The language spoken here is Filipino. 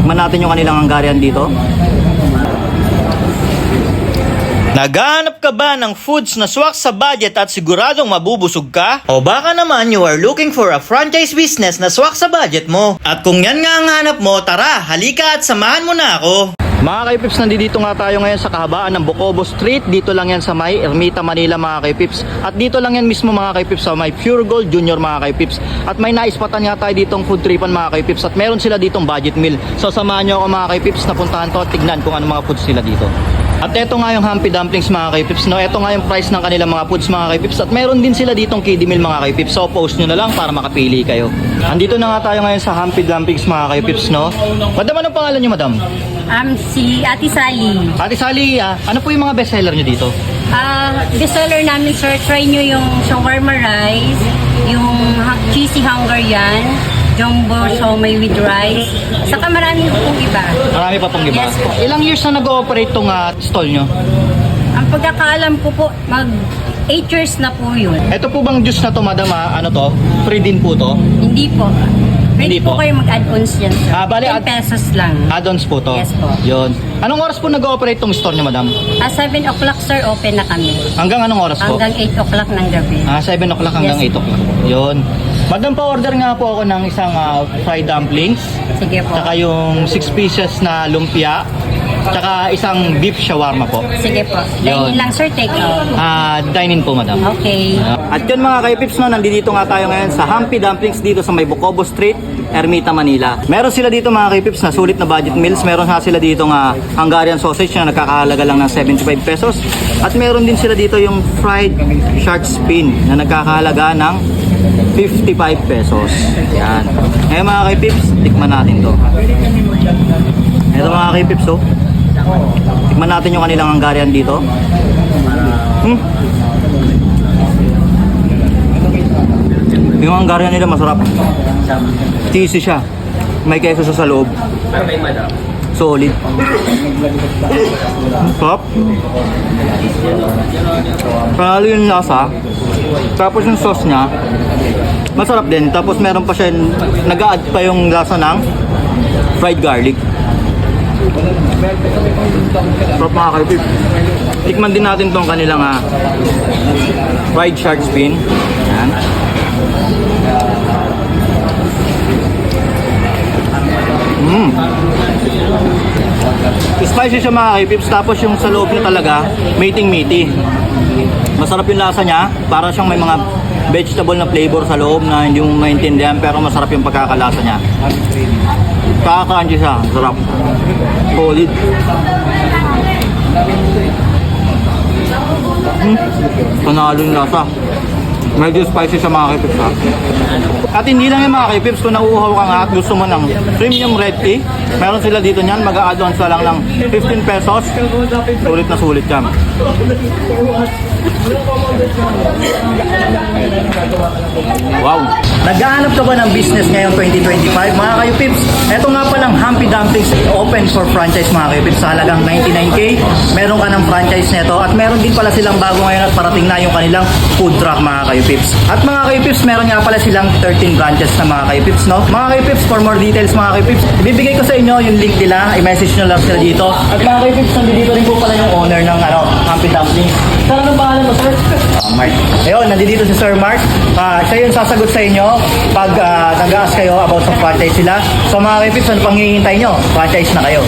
Tikman natin yung kanilang Hungarian dito. Naghahanap ka ba ng foods na swak sa budget at siguradong mabubusog ka? O baka naman you are looking for a franchise business na swak sa budget mo? At kung yan nga ang hanap mo, tara, halika at samahan mo na ako. Mga kaipips, nandito nga tayo ngayon sa kahabaan ng Bocobo Street. Dito lang yan sa may Ermita, Manila mga kaipips. At dito lang yan mismo mga kaipips sa may Pure Gold Junior mga kaipips. At may naispatan nga tayo ditong food tripan mga kaipips. At meron sila ditong budget meal. So samahan nyo ako mga kaipips na puntahan ko at tignan kung ano mga foods nila dito. At eto nga yung Humpy Dumplings mga kaipips, no? Eto nga yung price ng kanilang mga foods mga kaipips. At meron din sila ditong kiddie meal mga kaipips. So post nyo na lang para makapili kayo. Andito na nga tayo ngayon sa Humpy Dumplings mga kaipips, no? Madam, anong pangalan nyo madam? Si Ate Sally. Ate Sally, ano po yung mga bestseller nyo dito? Bestseller namin, sir, try nyo yung shawarma rice, yung cheesy Hungarian, jumbo siomai with rice, saka marami pong iba. Marami pa pong iba. Yes po. Ilang years na nag-ooperate tong stall nyo? Ang pagkakaalam ko po, mag 8 years na po yun. Ito po bang juice na to madam, ano to? Free din po to? Hindi po. Hindi Pwede po po. kayo mag-add-ons yan, sir. Bali, 10 pesos lang. Add-ons po to? Yes po. Yun. Anong oras po nag-ooperate tong store nyo madam? 7 o'clock, sir, open na kami. Hanggang anong oras po? Hanggang 8 o'clock ng gabi. 7 o'clock hanggang Yes. 8 o'clock. Yun. Madam, pa-order nga po ako ng isang fried dumplings. Sige po. Tsaka yung 6 pieces na lumpia. Tsaka isang beef shawarma po. Sige po. Yun. Dahil lang, sir, take out. Dine-in po madam. Okay. At yun mga kaipips, no, nandito nga tayo ngayon sa Humpy Dumplings dito sa may Bocobo Street, Ermita, Manila. Meron sila dito mga kaipips na sulit na budget meals. Meron nga sila dito nga Hungarian sausage na nagkakahalaga lang ng 75 pesos. At meron din sila dito yung fried shark fin na nagkakahalaga ng 55 pesos. Yan. Ngayon mga kaipips, tikman natin to. Ito mga kaipips, oh. Tikman natin yung kanilang Hungarian dito. Yung Hungarian nila masarap. Cheesy siya. May keso sa loob. Solid. Sarap. Panalo yung lasa. Tapos yung sauce niya, masarap din. Tapos meron pa siya, nag-a-add pa yung lasa ng fried garlic. Sarap mga kalipip. Tikman din natin tong kanilang fried shark fin. Yan. Spicy siya mga kaipips. Tapos yung sa loob niya talaga meaty. Masarap yung lasa niya. Para siyang may mga vegetable na flavor sa loob na hindi mo maintindihan, pero masarap yung pagkakalasa niya. Kaka-crunchy siya. Sarap. Solid. Panalo yung lasa. Medyo spicy siya mga kaipips ha. At hindi lang yung mga kaipips, kung nauuhaw ka nga at gusto mo ng premium red tea, meron sila dito niyan, mag-a-add-ons lang ng 15 pesos. Sulit na sulit yan. Wow! Naghahanap ka ba ng business ngayong 2025 mga kaipips? Ito nga palang Humpy Dumplings open for franchise mga kaipips sa halagang 99k. Meron ka ng franchise nito at meron din pala silang bago ngayon at parating na yung kanilang food truck mga kaipips. At mga kaipips, meron nga pala silang 13 branches na mga kaipips, no? Mga kaipips, for more details mga kaipips, ibibigay ko sa inyo yung link nila, i-message nyo lang sila dito. At mga kaipips, nandito rin po pala yung owner ng Humpy Dumplings. Saan anong pangalan mo, sir? Mark. Ayun, nandito si Sir Mark. Siya yung sasagot sa inyo pag nag-ask kayo about sa franchise sila. So mga kaipips, ano pang hihintay nyo? Franchise na kayo.